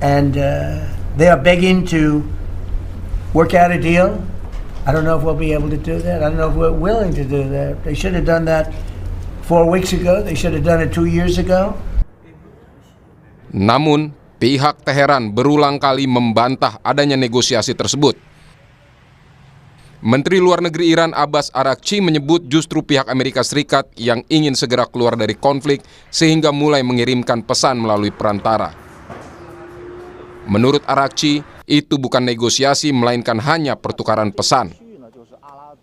and they are begging to work out a deal. I don't know if we'll be able to do that. I don't know if we're willing to do that. They should have done that 4 weeks ago. They should have done it 2 years ago. Namun, pihak Teheran berulang kali membantah adanya negosiasi tersebut. Menteri Luar Negeri Iran Abbas Araghchi menyebut justru pihak Amerika Serikat yang ingin segera keluar dari konflik sehingga mulai mengirimkan pesan melalui perantara. Menurut Araghchi, itu bukan negosiasi melainkan hanya pertukaran pesan.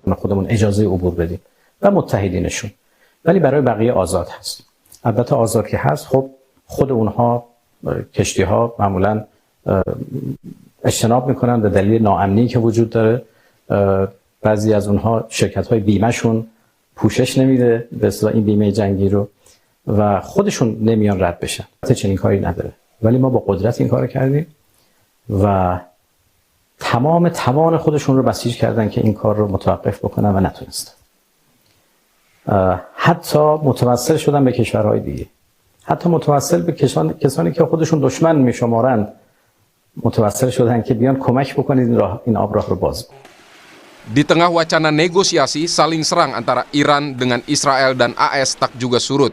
خودمون اجازه عبور بدیم و متحدینشون ولی برای بقیه آزاد هست. البته آزاد که هست خب خود اونها کشتی ها معمولا اجتناب میکنن به دلیل ناامنی که وجود داره. بعضی از اونها شرکت های بیمه شون پوشش نمیده به اصطلاح این بیمه جنگی رو و خودشون نمیان رد بشن. چنین کاری نداره. ولی ما با قدرت این کارو کردیم و تمام توان خودشون رو بسیج کردن که این کار رو متوقف بکنن و نتونستن. حتی متوسل شدن به کشورهای دیگه. حتی متوسل به کسانی که خودشون دشمن میشمارند متوسل شدن که بیان کمک بکنید این آبراه رو باز. Di tengah wacana negosiasi, saling serang antara Iran dengan Israel dan AS tak juga surut.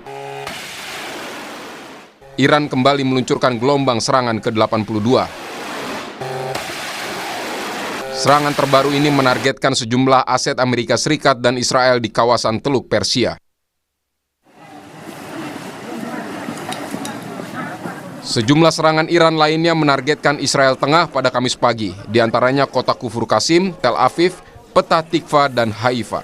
Iran kembali meluncurkan gelombang serangan ke-82. Serangan terbaru ini menargetkan sejumlah aset Amerika Serikat dan Israel di kawasan Teluk Persia. Sejumlah serangan Iran lainnya menargetkan Israel Tengah pada Kamis pagi, di antaranya kota Kufur Qasim, Tel Aviv, Petah Tikva, dan Haifa.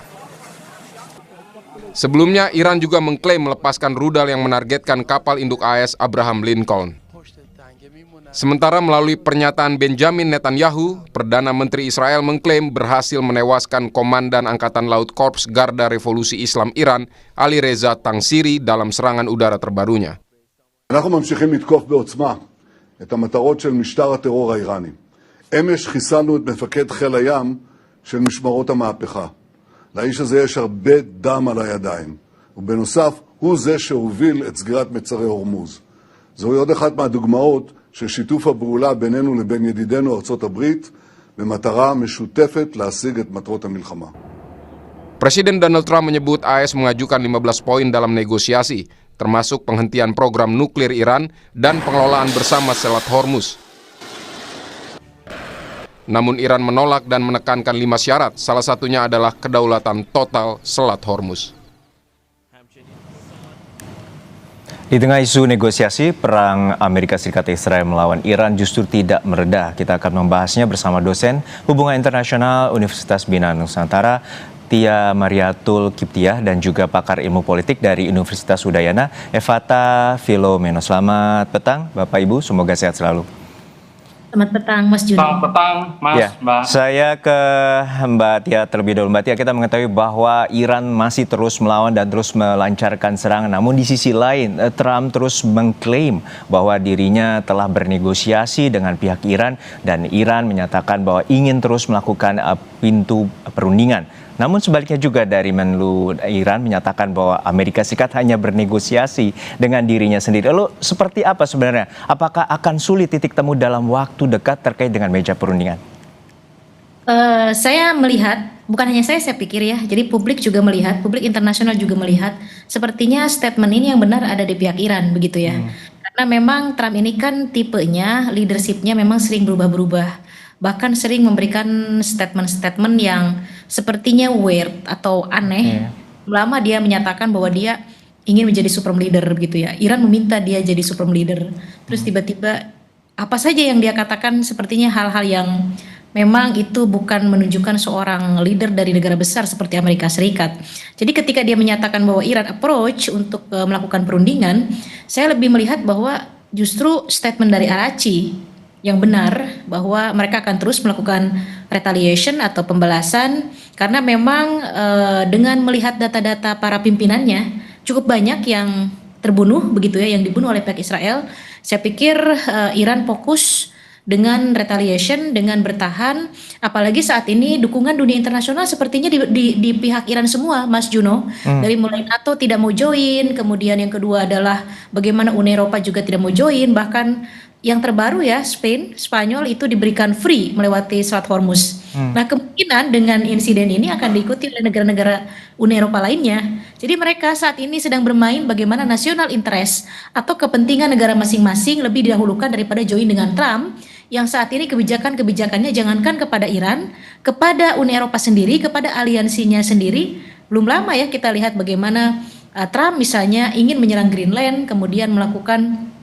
Sebelumnya, Iran juga mengklaim melepaskan rudal yang menargetkan kapal induk AS Abraham Lincoln. Sementara melalui pernyataan Benjamin Netanyahu, Perdana Menteri Israel mengklaim berhasil menewaskan Komandan Angkatan Laut Korps Garda Revolusi Islam Iran, Ali Reza Tangsiri, dalam serangan udara terbarunya. אנחנו ממשיכים לתקוף בעוצמה את המטרות של משטר הטרור האיראני. אמש חיסלנו את מפקד חיל הים של משמרות המהפכה. לאיש הזה יש הרבה דם על הידיים, ובנוסף הוא זה שהוביל את סגירת מצרי הורמוז. זוהי עוד אחת מהדוגמאות של שיתוף הפעולה בינינו לבין ידידינו ארצות הברית, במטרה משותפת להשיג את מטרות המלחמה. Presiden Donald Trump menyebut AS mengajukan 15 poin dalam negosiasi, termasuk penghentian program nuklir Iran dan pengelolaan bersama Selat Hormuz. Namun Iran menolak dan menekankan 5 syarat, salah satunya adalah kedaulatan total Selat Hormuz. Di tengah isu negosiasi, perang Amerika Serikat Israel melawan Iran justru tidak mereda. Kita akan membahasnya bersama dosen Hubungan Internasional Universitas Bina Nusantara, Tia Mariatul Kiptiah, dan juga pakar ilmu politik dari Universitas Udayana, Evata Filomeno. Selamat petang, Bapak Ibu, semoga sehat selalu. Selamat petang, Mas Juni. Selamat petang, Mas, ya, Mbak. Saya ke Mbak Tia terlebih dahulu. Mbak Tia, kita mengetahui bahwa Iran masih terus melawan dan terus melancarkan serangan. Namun di sisi lain, Trump terus mengklaim bahwa dirinya telah bernegosiasi dengan pihak Iran dan Iran menyatakan bahwa ingin terus melakukan pintu perundingan. Namun sebaliknya juga dari Menlu Iran menyatakan bahwa Amerika Serikat hanya bernegosiasi dengan dirinya sendiri. Lalu seperti apa sebenarnya? Apakah akan sulit titik temu dalam waktu dekat terkait dengan meja perundingan? Saya melihat, bukan hanya saya pikir ya, jadi publik juga melihat, publik internasional juga melihat, sepertinya statement ini yang benar ada di pihak Iran, begitu ya. Karena memang Trump ini kan tipenya, leadershipnya memang sering berubah-berubah. Bahkan sering memberikan statement-statement yang sepertinya weird atau aneh. Lama dia menyatakan bahwa dia ingin menjadi supreme leader begitu ya. Iran meminta dia jadi supreme leader. Terus tiba-tiba apa saja yang dia katakan sepertinya hal-hal yang memang itu bukan menunjukkan seorang leader dari negara besar seperti Amerika Serikat. Jadi ketika dia menyatakan bahwa Iran approach untuk melakukan perundingan, saya lebih melihat bahwa justru statement dari Araghchi yang benar bahwa mereka akan terus melakukan retaliation atau pembalasan karena memang dengan melihat data-data para pimpinannya cukup banyak yang terbunuh begitu ya, yang dibunuh oleh pihak Israel. Saya pikir Iran fokus dengan retaliation, dengan bertahan, apalagi saat ini dukungan dunia internasional sepertinya di pihak Iran semua, Mas Juno. Dari mulai NATO tidak mau join, kemudian yang kedua adalah bagaimana Uni Eropa juga tidak mau join, bahkan yang terbaru ya, Spanyol itu diberikan free melewati Selat Hormuz. Nah, kemungkinan dengan insiden ini akan diikuti oleh negara-negara Uni Eropa lainnya. Jadi mereka saat ini sedang bermain bagaimana national interest atau kepentingan negara masing-masing lebih didahulukan daripada join dengan Trump, yang saat ini kebijakan-kebijakannya jangankan kepada Iran, kepada Uni Eropa sendiri, kepada aliansinya sendiri. Belum lama ya kita lihat bagaimana Trump misalnya ingin menyerang Greenland, kemudian melakukan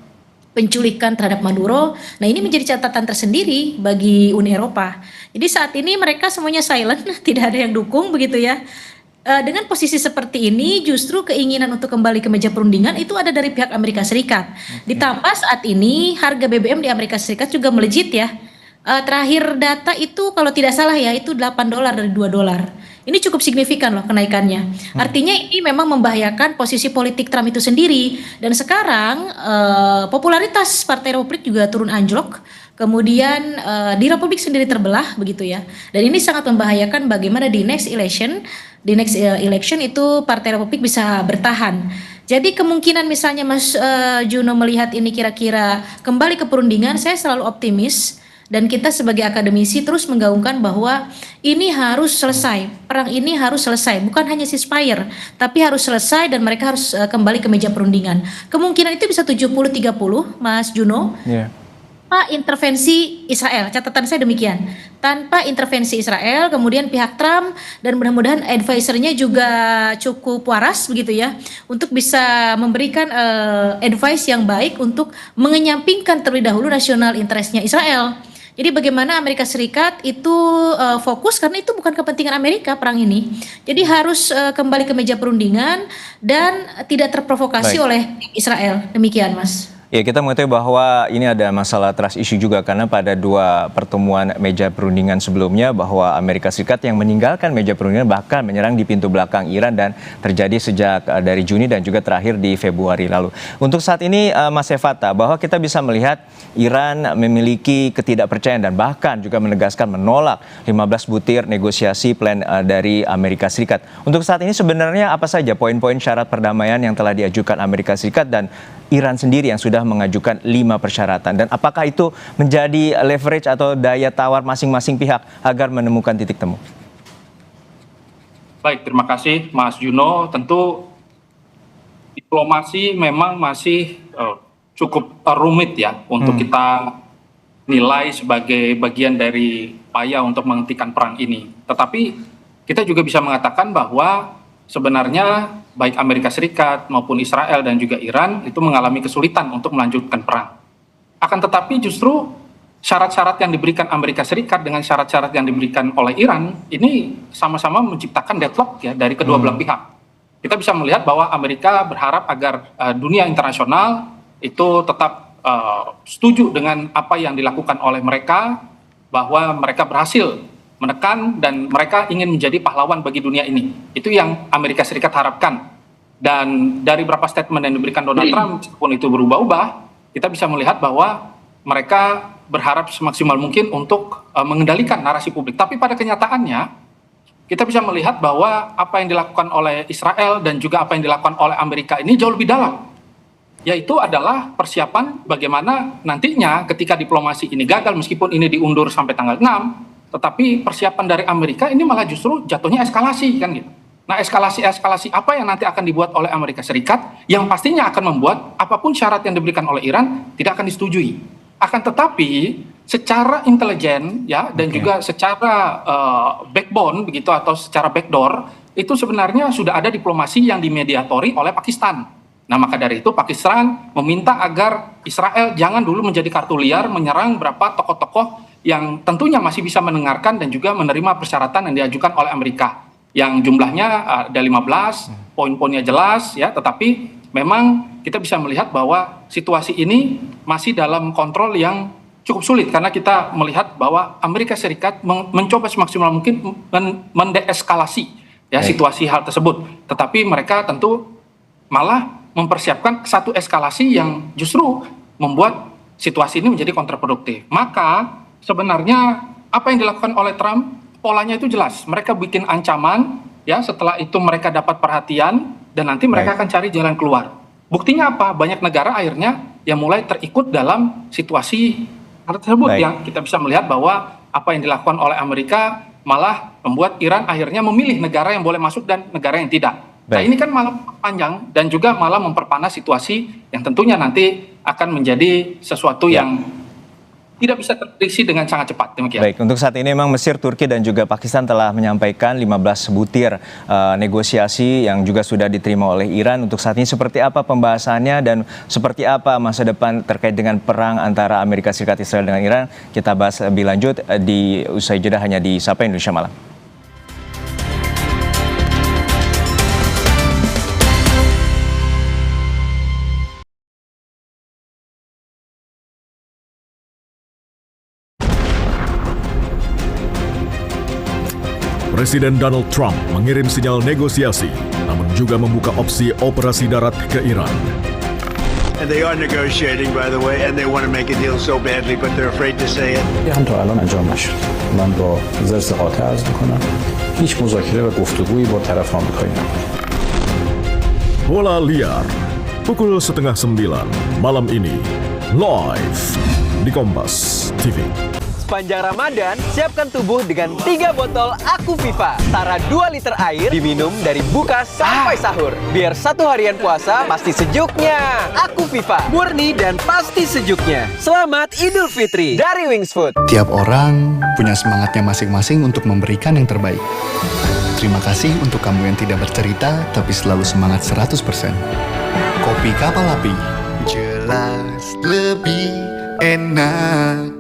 penculikan terhadap Maduro. Nah, ini menjadi catatan tersendiri bagi Uni Eropa. Jadi saat ini mereka semuanya silent, tidak ada yang dukung begitu ya. Dengan posisi seperti ini, justru keinginan untuk kembali ke meja perundingan itu ada dari pihak Amerika Serikat. Ditambah saat ini harga BBM di Amerika Serikat juga melejit ya. Terakhir data itu kalau tidak salah ya itu $8 dari $2. Ini cukup signifikan loh kenaikannya. Artinya ini memang membahayakan posisi politik Trump itu sendiri. Dan sekarang popularitas Partai Republik juga turun anjlok. Kemudian di Republik sendiri terbelah begitu ya. Dan ini sangat membahayakan bagaimana di next election itu Partai Republik bisa bertahan. Jadi kemungkinan misalnya Mas Juno melihat ini kira-kira kembali ke perundingan, saya selalu optimis. Dan kita sebagai akademisi terus menggaungkan bahwa ini harus selesai, perang ini harus selesai, bukan hanya ceasefire, tapi harus selesai dan mereka harus kembali ke meja perundingan. Kemungkinan itu bisa 70-30, Mas Juno, tanpa intervensi Israel, catatan saya demikian. Tanpa intervensi Israel, kemudian pihak Trump dan mudah-mudahan advisernya juga cukup waras begitu ya, untuk bisa memberikan advice yang baik untuk mengenyampingkan terlebih dahulu nasional interestnya Israel. Jadi bagaimana Amerika Serikat itu fokus karena itu bukan kepentingan Amerika perang ini. Jadi harus kembali ke meja perundingan dan tidak terprovokasi oleh Israel. Demikian, Mas. Ya, kita mengetahui bahwa ini ada masalah trust issue juga karena pada 2 pertemuan meja perundingan sebelumnya bahwa Amerika Serikat yang meninggalkan meja perundingan bahkan menyerang di pintu belakang Iran dan terjadi sejak dari Juni dan juga terakhir di Februari lalu. Untuk saat ini Mas Evata, bahwa kita bisa melihat Iran memiliki ketidakpercayaan dan bahkan juga menegaskan menolak 15 butir negosiasi plan dari Amerika Serikat. Untuk saat ini sebenarnya apa saja poin-poin syarat perdamaian yang telah diajukan Amerika Serikat dan Iran sendiri yang sudah mengajukan 5 persyaratan, dan apakah itu menjadi leverage atau daya tawar masing-masing pihak agar menemukan titik temu? Baik, terima kasih Mas Juno. Tentu diplomasi memang masih cukup rumit ya untuk kita nilai sebagai bagian dari upaya untuk menghentikan perang ini. Tetapi kita juga bisa mengatakan bahwa sebenarnya baik Amerika Serikat maupun Israel dan juga Iran itu mengalami kesulitan untuk melanjutkan perang. Akan tetapi justru syarat-syarat yang diberikan Amerika Serikat dengan syarat-syarat yang diberikan oleh Iran ini sama-sama menciptakan deadlock ya dari kedua belah pihak. Kita bisa melihat bahwa Amerika berharap agar dunia internasional itu tetap setuju dengan apa yang dilakukan oleh mereka, bahwa mereka berhasil menekan dan mereka ingin menjadi pahlawan bagi dunia ini. Itu yang Amerika Serikat harapkan. Dan dari beberapa statement yang diberikan Donald Trump, meskipun itu berubah-ubah, kita bisa melihat bahwa mereka berharap semaksimal mungkin untuk mengendalikan narasi publik. Tapi pada kenyataannya, kita bisa melihat bahwa apa yang dilakukan oleh Israel dan juga apa yang dilakukan oleh Amerika ini jauh lebih dalam. Yaitu adalah persiapan bagaimana nantinya ketika diplomasi ini gagal, meskipun ini diundur sampai tanggal 6, tetapi persiapan dari Amerika ini malah justru jatuhnya eskalasi kan gitu. Nah, eskalasi apa yang nanti akan dibuat oleh Amerika Serikat yang pastinya akan membuat apapun syarat yang diberikan oleh Iran tidak akan disetujui. Akan tetapi secara intelijen ya dan juga secara backbone begitu atau secara backdoor itu sebenarnya sudah ada diplomasi yang dimediatori oleh Pakistan. Nah, maka dari itu Pakistan meminta agar Israel jangan dulu menjadi kartu liar menyerang beberapa tokoh-tokoh yang tentunya masih bisa mendengarkan dan juga menerima persyaratan yang diajukan oleh Amerika. Yang jumlahnya ada 15, poin-poinnya jelas ya, tetapi memang kita bisa melihat bahwa situasi ini masih dalam kontrol yang cukup sulit karena kita melihat bahwa Amerika Serikat mencoba semaksimal mungkin mendeeskalasi ya situasi hal tersebut. Tetapi mereka tentu malah mempersiapkan satu eskalasi yang justru membuat situasi ini menjadi kontraproduktif. Maka sebenarnya apa yang dilakukan oleh Trump polanya itu jelas. Mereka bikin ancaman ya, setelah itu mereka dapat perhatian dan nanti mereka akan cari jalan keluar. Buktinya apa? Banyak negara akhirnya yang mulai terikut dalam situasi tersebut. Baik. Yang kita bisa melihat bahwa apa yang dilakukan oleh Amerika malah membuat Iran akhirnya memilih negara yang boleh masuk dan negara yang tidak. Nah, Baik. ini kan malah panjang dan juga malah memperpanas situasi yang tentunya nanti akan menjadi sesuatu yang tidak bisa terprediksi dengan sangat cepat. Demikian. Baik, untuk saat ini memang Mesir, Turki dan juga Pakistan telah menyampaikan 15 butir negosiasi yang juga sudah diterima oleh Iran. Untuk saat ini seperti apa pembahasannya dan seperti apa masa depan terkait dengan perang antara Amerika Serikat, Israel dengan Iran, kita bahas lebih lanjut di usai jeda hanya di Sapa Indonesia Malam. Presiden Donald Trump mengirim sinyal negosiasi, namun juga membuka opsi operasi darat ke Iran. And they are negotiating, by the way, and they want to make a deal so badly, but they're afraid to say it. هم تا الان انجام نشد. من با زرس قاطع عرض میکنم هیچ مذاکره و گفتگویی با طرف آمریکایی نبود. Bola liar, pukul 8:30 malam ini, live di Kompas TV. Sepanjang Ramadan, siapkan tubuh dengan 3 botol Aku Viva. Setara 2 liter air diminum dari buka sampai sahur. Biar satu harian puasa pasti sejuknya. Aku Viva, murni dan pasti sejuknya. Selamat Idul Fitri dari Wings Food. Tiap orang punya semangatnya masing-masing untuk memberikan yang terbaik. Terima kasih untuk kamu yang tidak bercerita, tapi selalu semangat 100%. Kopi Kapal Api, jelas lebih enak.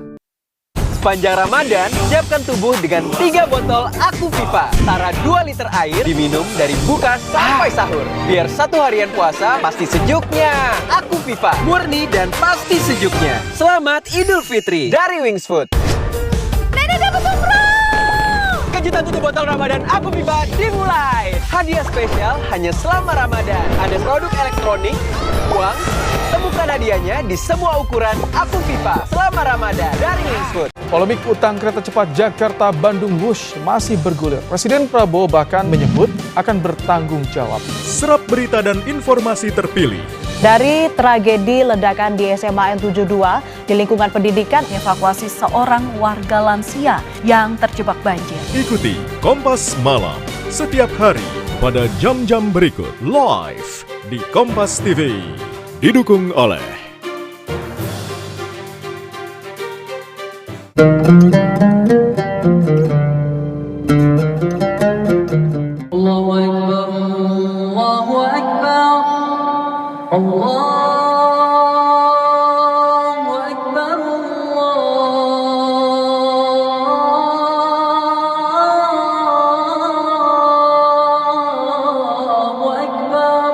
Sepanjang Ramadan, siapkan tubuh dengan 3 botol Aku Viva. Setara 2 liter air diminum dari buka sampai sahur. Biar satu harian puasa pasti sejuknya. Aku Viva, murni dan pasti sejuknya. Selamat Idul Fitri dari Wings Food. Nenek dapat umroh! Kejutan tutup botol Ramadan Aku Viva dimulai. Hadiah spesial hanya selama Ramadan. Ada produk elektronik, uang, temukan hadiahnya di semua ukuran Aku Viva selama Ramadan dari Wings Food. Polemik utang kereta cepat Jakarta-Bandung Wush masih bergulir. Presiden Prabowo bahkan menyebut akan bertanggung jawab. Serap berita dan informasi terpilih. Dari tragedi ledakan di SMA N72 di lingkungan pendidikan, evakuasi seorang warga lansia yang terjebak banjir. Ikuti Kompas Malam setiap hari pada jam-jam berikut live di Kompas TV. Didukung oleh Allahu Akbar, Allahu Akbar, Allahu Akbar, Allahu Akbar.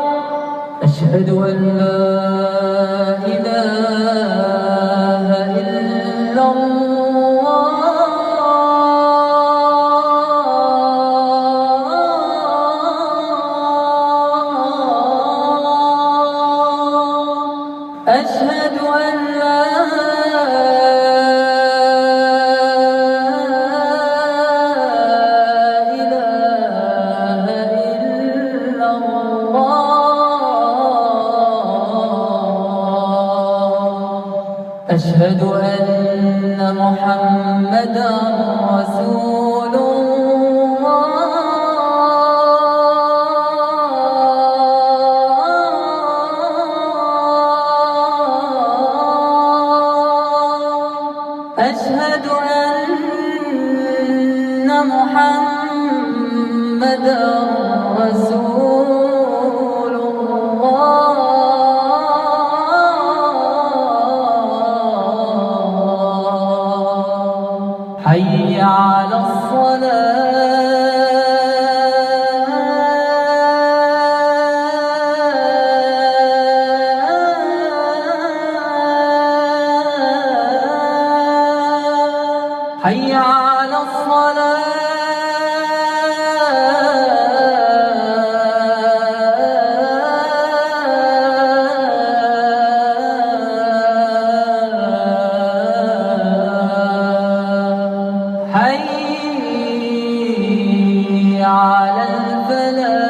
Asyhadu an la ilaha illallah. Asyhadu an la أشهد أن محمدا رسول الله أشهد أن محمدا رسول الله حي على الصلاة حي على الصلاة حي على الفلاح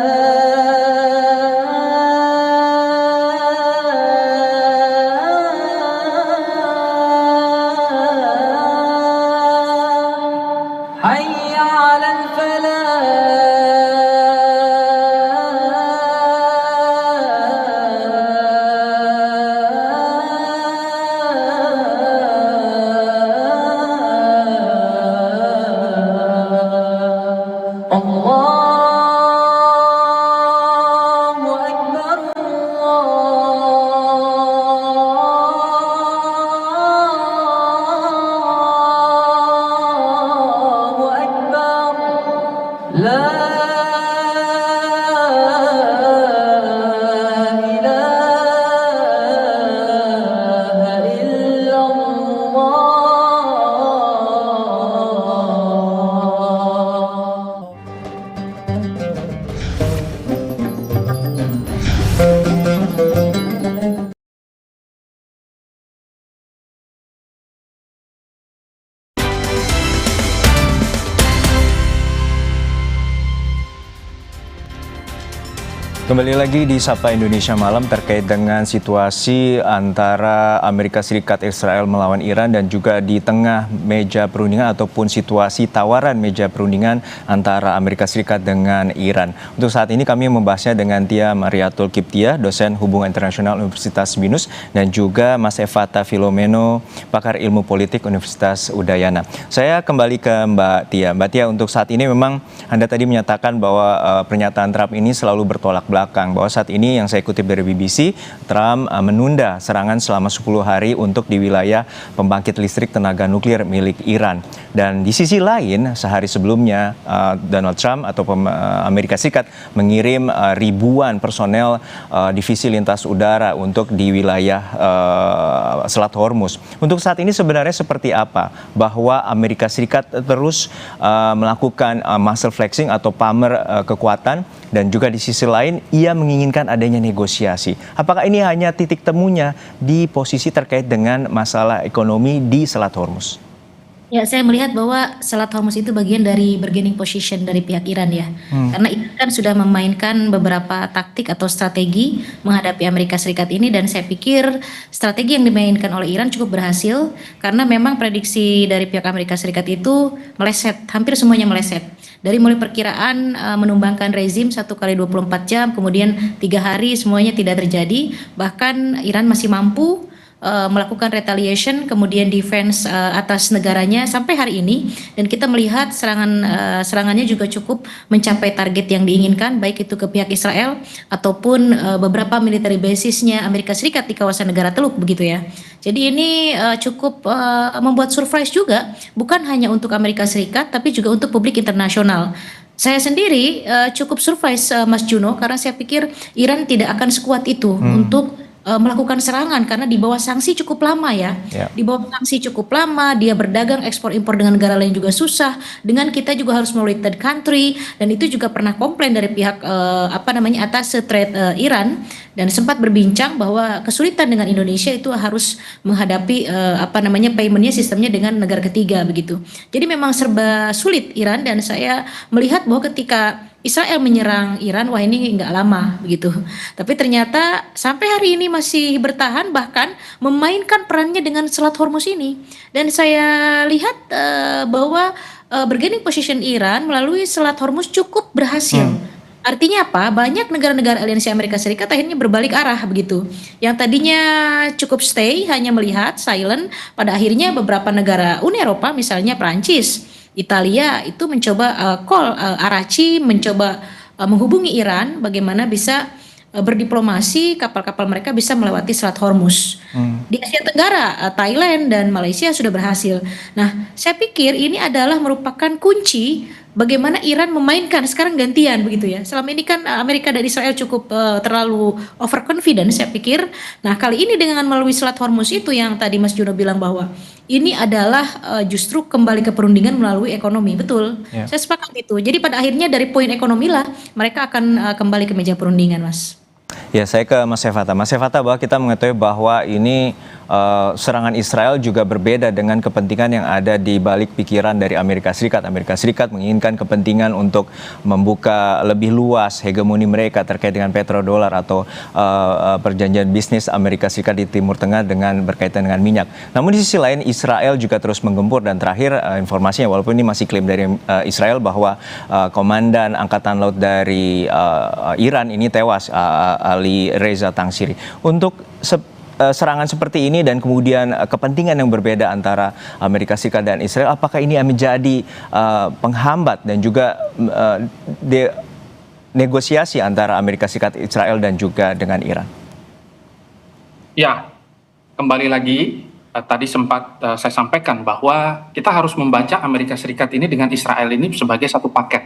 Kembali lagi di Sapa Indonesia Malam terkait dengan situasi antara Amerika Serikat Israel melawan Iran dan juga di tengah meja perundingan ataupun situasi tawaran meja perundingan antara Amerika Serikat dengan Iran. Untuk saat ini kami membahasnya dengan Tia Mariatul Kiptia, dosen Hubungan Internasional Universitas BINUS, dan juga Mas Evata Filomeno, pakar ilmu politik Universitas Udayana. Saya kembali ke Mbak Tia. Mbak Tia, untuk saat ini memang Anda tadi menyatakan bahwa pernyataan Trump ini selalu bertolak belakang, bahwa saat ini yang saya kutip dari BBC, Trump menunda serangan selama 10 hari untuk di wilayah pembangkit listrik tenaga nuklir milik Iran. Dan di sisi lain, sehari sebelumnya Donald Trump atau Amerika Serikat mengirim ribuan personel divisi lintas udara untuk di wilayah Selat Hormuz. Untuk saat ini sebenarnya seperti apa? Bahwa Amerika Serikat terus melakukan muscle flexing atau pamer kekuatan, dan juga di sisi lain ia menginginkan adanya negosiasi. Apakah ini hanya titik temunya di posisi terkait dengan masalah ekonomi di Selat Hormuz? Ya, saya melihat bahwa Selat Hormuz itu bagian dari bargaining position dari pihak Iran ya. Karena Iran kan sudah memainkan beberapa taktik atau strategi menghadapi Amerika Serikat ini, dan saya pikir strategi yang dimainkan oleh Iran cukup berhasil karena memang prediksi dari pihak Amerika Serikat itu meleset, hampir semuanya meleset. Dari mulai perkiraan menumbangkan rezim 1 kali 24 jam, kemudian 3 hari semuanya tidak terjadi, bahkan Iran masih mampu melakukan retaliation, kemudian defense atas negaranya sampai hari ini, dan kita melihat serangannya juga cukup mencapai target yang diinginkan, baik itu ke pihak Israel ataupun beberapa military basisnya Amerika Serikat di kawasan negara Teluk begitu ya. Jadi ini cukup membuat surprise juga, bukan hanya untuk Amerika Serikat tapi juga untuk publik internasional. Saya sendiri cukup surprise Mas Juno, karena saya pikir Iran tidak akan sekuat itu untuk melakukan serangan, karena di bawah sanksi cukup lama ya. Di bawah sanksi cukup lama, dia berdagang ekspor impor dengan negara lain juga susah. Dengan kita juga harus melalui third country, dan itu juga pernah komplain dari pihak atas trade Iran, dan sempat berbincang bahwa kesulitan dengan Indonesia itu harus menghadapi paymentnya sistemnya dengan negara ketiga begitu. Jadi memang serba sulit Iran, dan saya melihat bahwa ketika Israel menyerang Iran, wah ini nggak lama begitu. Tapi ternyata sampai hari ini masih bertahan, bahkan memainkan perannya dengan Selat Hormuz ini. Dan saya lihat bahwa bargaining position Iran melalui Selat Hormuz cukup berhasil. Artinya apa? Banyak negara-negara aliansi Amerika Serikat akhirnya berbalik arah begitu. Yang tadinya cukup stay, hanya melihat silent, pada akhirnya beberapa negara Uni Eropa misalnya Prancis, Italia itu mencoba Arachi mencoba menghubungi Iran bagaimana bisa berdiplomasi, kapal-kapal mereka bisa melewati Selat Hormuz. Di Asia Tenggara, Thailand dan Malaysia sudah berhasil. Nah, saya pikir ini adalah merupakan kunci bagaimana Iran memainkan, sekarang gantian begitu ya. Selama ini kan Amerika dan Israel cukup terlalu overconfident saya pikir. Nah, kali ini dengan melalui Selat Hormuz itu yang tadi Mas Juno bilang bahwa ini adalah justru kembali ke perundingan melalui ekonomi. Betul, saya sepakat itu. Jadi pada akhirnya dari poin ekonomi lah mereka akan kembali ke meja perundingan, Mas. Ya, saya ke Mas Evata. Mas Evata, bahwa kita mengetahui bahwa ini serangan Israel juga berbeda dengan kepentingan yang ada di balik pikiran dari Amerika Serikat. Amerika Serikat menginginkan kepentingan untuk membuka lebih luas hegemoni mereka terkait dengan petrodolar atau perjanjian bisnis Amerika Serikat di Timur Tengah dengan berkaitan dengan minyak. Namun di sisi lain Israel juga terus menggempur, dan terakhir informasinya, walaupun ini masih klaim dari Israel, bahwa komandan angkatan laut dari Iran ini tewas, Ali Reza Tangsiri. Untuk serangan seperti ini dan kemudian kepentingan yang berbeda antara Amerika Serikat dan Israel, apakah ini menjadi penghambat dan juga negosiasi antara Amerika Serikat, Israel dan juga dengan Iran? Ya, kembali lagi tadi sempat saya sampaikan bahwa kita harus membaca Amerika Serikat ini dengan Israel ini sebagai satu paket.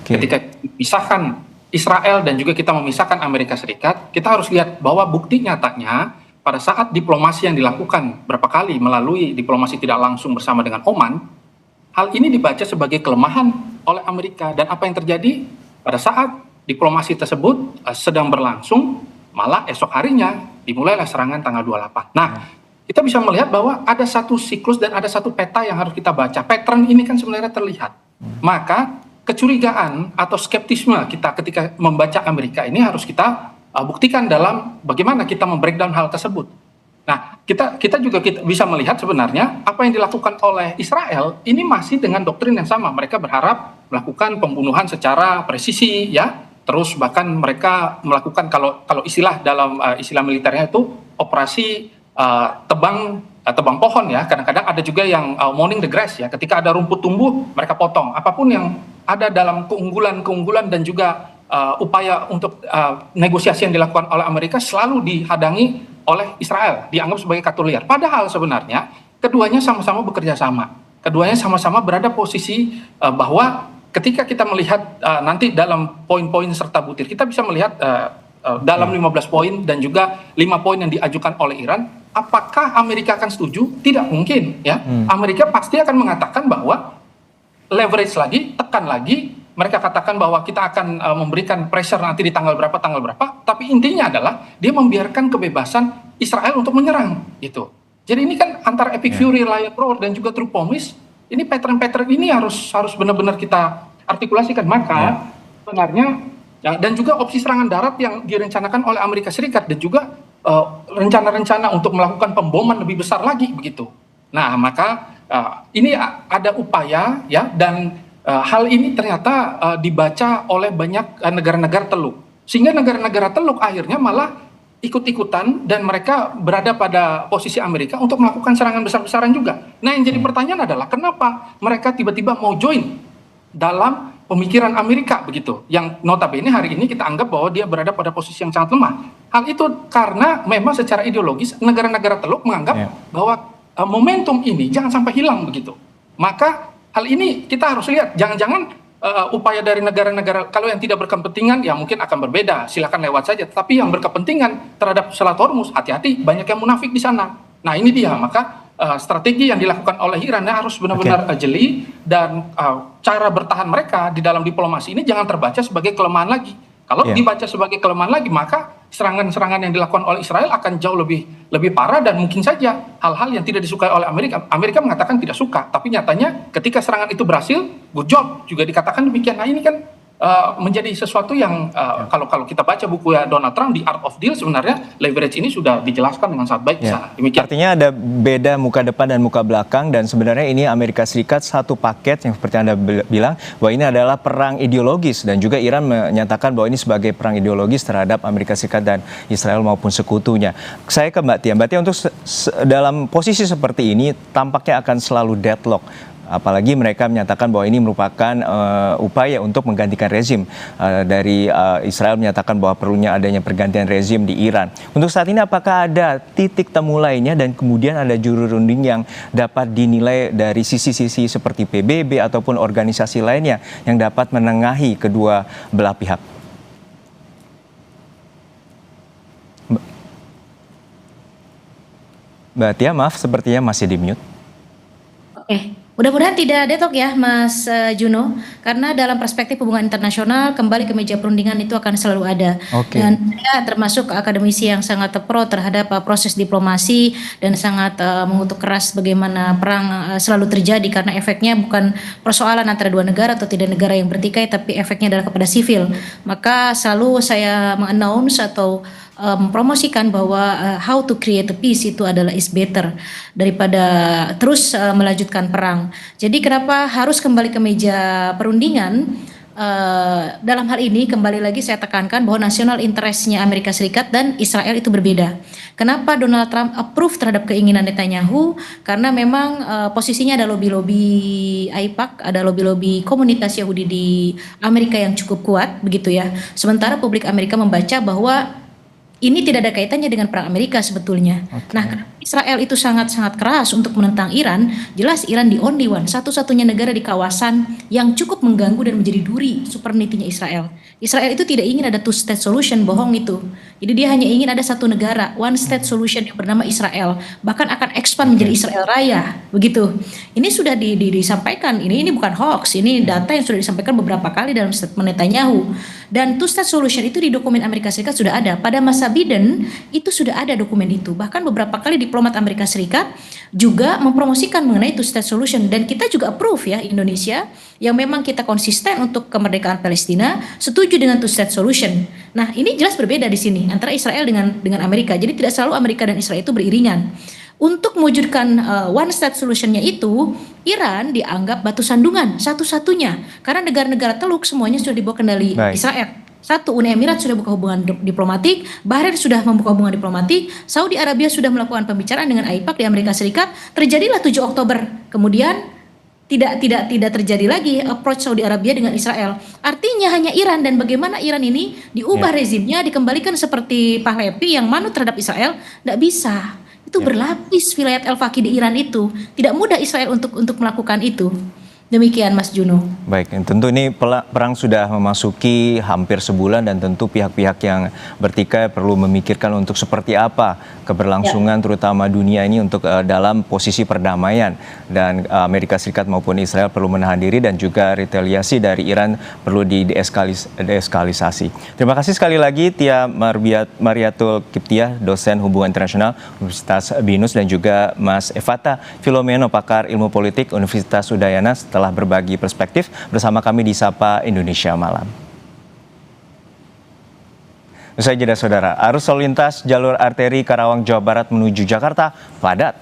Ketika memisahkan Israel dan juga kita memisahkan Amerika Serikat, kita harus lihat bahwa bukti nyatanya pada saat diplomasi yang dilakukan berapa kali melalui diplomasi tidak langsung bersama dengan Oman, hal ini dibaca sebagai kelemahan oleh Amerika. Dan apa yang terjadi pada saat diplomasi tersebut sedang berlangsung, malah esok harinya dimulailah serangan tanggal 28. Nah, kita bisa melihat bahwa ada satu siklus dan ada satu peta yang harus kita baca. Pattern ini kan sebenarnya terlihat. Maka kecurigaan atau skeptisme kita ketika membaca Amerika ini harus kita buktikan dalam bagaimana kita membreakdown hal tersebut. Nah, kita juga bisa melihat sebenarnya apa yang dilakukan oleh Israel ini masih dengan doktrin yang sama. Mereka berharap melakukan pembunuhan secara presisi, ya. Terus bahkan mereka melakukan kalau istilah dalam istilah militernya itu operasi tebang pohon, ya. Kadang-kadang ada juga yang mowing the grass, ya. Ketika ada rumput tumbuh, mereka potong. Apapun yang ada dalam keunggulan dan juga upaya untuk negosiasi yang dilakukan oleh Amerika selalu dihadangi oleh Israel, dianggap sebagai katuliar. Padahal sebenarnya keduanya sama-sama bekerja sama. Keduanya sama-sama berada posisi bahwa ketika kita melihat nanti dalam poin-poin serta butir, kita bisa melihat dalam 15 poin dan juga 5 poin yang diajukan oleh Iran, apakah Amerika akan setuju? Tidak mungkin, ya. Amerika pasti akan mengatakan bahwa leverage lagi, tekan lagi. Mereka katakan bahwa kita akan memberikan pressure nanti di tanggal berapa, tapi intinya adalah dia membiarkan kebebasan Israel untuk menyerang, gitu. Jadi ini kan antara epic fury, lion roar, dan juga true promise, ini pattern-pattern ini harus benar-benar kita artikulasikan. Maka sebenarnya, ya, dan juga opsi serangan darat yang direncanakan oleh Amerika Serikat, dan juga rencana-rencana untuk melakukan pemboman lebih besar lagi, begitu. Nah, maka ini ada upaya, ya, dan hal ini ternyata dibaca oleh banyak negara-negara Teluk, sehingga negara-negara Teluk akhirnya malah ikut-ikutan dan mereka berada pada posisi Amerika untuk melakukan serangan besar-besaran juga. Nah, yang jadi pertanyaan adalah kenapa mereka tiba-tiba mau join dalam pemikiran Amerika, begitu, yang notabene hari ini kita anggap bahwa dia berada pada posisi yang sangat lemah. Hal itu karena memang secara ideologis negara-negara Teluk menganggap bahwa momentum ini jangan sampai hilang, begitu. Maka hal ini kita harus lihat, jangan-jangan upaya dari negara-negara, kalau yang tidak berkepentingan ya mungkin akan berbeda, silakan lewat saja. Tapi yang berkepentingan terhadap Selat Hormuz, hati-hati, banyak yang munafik di sana. Nah, ini dia, maka strategi yang dilakukan oleh Iran harus benar-benar jeli, dan cara bertahan mereka di dalam diplomasi ini jangan terbaca sebagai kelemahan lagi. Kalau dibaca sebagai kelemahan lagi, maka serangan-serangan yang dilakukan oleh Israel akan jauh lebih parah, dan mungkin saja hal-hal yang tidak disukai oleh Amerika. Amerika mengatakan tidak suka, tapi nyatanya ketika serangan itu berhasil, good job juga dikatakan demikian. Nah, ini kan menjadi sesuatu yang kalau kita baca buku Donald Trump, The Art of Deal, sebenarnya leverage ini sudah dijelaskan dengan sangat baik di sana. Demikian. Artinya ada beda muka depan dan muka belakang, dan sebenarnya ini Amerika Serikat satu paket yang seperti Anda bilang bahwa ini adalah perang ideologis, dan juga Iran menyatakan bahwa ini sebagai perang ideologis terhadap Amerika Serikat dan Israel maupun sekutunya. Saya ke Mbak Tia. Mbak Tia, untuk dalam posisi seperti ini tampaknya akan selalu deadlock. Apalagi mereka menyatakan bahwa ini merupakan upaya untuk menggantikan rezim. Dari Israel menyatakan bahwa perlunya adanya pergantian rezim di Iran. Untuk saat ini apakah ada titik temu lainnya, dan kemudian ada juru runding yang dapat dinilai dari sisi-sisi seperti PBB ataupun organisasi lainnya yang dapat menengahi kedua belah pihak? Mbak Tia, maaf, sepertinya masih di mute. Oke. Mudah-mudahan tidak deadlock ya Mas Juno, karena dalam perspektif hubungan internasional kembali ke meja perundingan itu akan selalu ada. Dan saya termasuk akademisi yang sangat pro terhadap proses diplomasi dan sangat mengutuk keras bagaimana perang selalu terjadi, karena efeknya bukan persoalan antara dua negara atau tidak negara yang bertikai, tapi efeknya adalah kepada sipil. Maka selalu saya mengannounce atau mempromosikan bahwa how to create a peace itu adalah is better daripada terus melanjutkan perang. Jadi kenapa harus kembali ke meja perundingan? Dalam hal ini kembali lagi saya tekankan bahwa national interest-nya Amerika Serikat dan Israel itu berbeda. Kenapa Donald Trump approve terhadap keinginan Netanyahu? Karena memang posisinya ada lobby-lobby AIPAC, ada lobby-lobby komunitas Yahudi di Amerika yang cukup kuat, begitu ya. Sementara publik Amerika membaca bahwa ini tidak ada kaitannya dengan perang Amerika sebetulnya. Nah, Israel itu sangat-sangat keras untuk menentang Iran. Jelas Iran the only one, satu-satunya negara di kawasan yang cukup mengganggu dan menjadi duri sovereignty-nya Israel. Israel itu tidak ingin ada two-state solution, bohong itu. Jadi dia hanya ingin ada satu negara, one state solution yang bernama Israel. Bahkan akan expand menjadi Israel Raya, begitu. Ini sudah disampaikan, ini bukan hoax, ini data yang sudah disampaikan beberapa kali dalam statement Netanyahu. Dan two-state solution itu di dokumen Amerika Serikat sudah ada. Pada masa Biden itu sudah ada dokumen itu. Bahkan beberapa kali diplomat Amerika Serikat juga mempromosikan mengenai two-state solution, dan kita juga approve ya, Indonesia yang memang kita konsisten untuk kemerdekaan Palestina setuju dengan two-state solution. Nah, ini jelas berbeda di sini antara Israel dengan Amerika. Jadi tidak selalu Amerika dan Israel itu beriringan. Untuk mewujudkan one state solution-nya itu, Iran dianggap batu sandungan satu-satunya karena negara-negara Teluk semuanya sudah dibawa kendali Israel. Satu, Uni Emirat sudah buka hubungan diplomatik, Bahrain sudah membuka hubungan diplomatik, Saudi Arabia sudah melakukan pembicaraan dengan AIPAC di Amerika Serikat. Terjadilah 7 Oktober. Kemudian tidak terjadi lagi approach Saudi Arabia dengan Israel. Artinya hanya Iran, dan bagaimana Iran ini diubah rezimnya, dikembalikan seperti Pahlavi yang manut terhadap Israel, tidak bisa. Itu berlapis wilayah Al-Faqih di Iran itu. Tidak mudah Israel untuk melakukan itu. Demikian Mas Juno. Baik, tentu ini perang sudah memasuki hampir sebulan, dan tentu pihak-pihak yang bertikai perlu memikirkan untuk seperti apa keberlangsungan terutama dunia ini untuk dalam posisi perdamaian, dan Amerika Serikat maupun Israel perlu menahan diri, dan juga retaliasi dari Iran perlu deeskalisasi. Terima kasih sekali lagi Tia Mariatul Kiptiah, dosen hubungan internasional Universitas BINUS, dan juga Mas Evata Filomeno, pakar ilmu politik Universitas Udayana, telah berbagi perspektif bersama kami di Sapa Indonesia Malam. Usai jeda saudara, arus lalu lintas jalur arteri Karawang Jawa Barat menuju Jakarta padat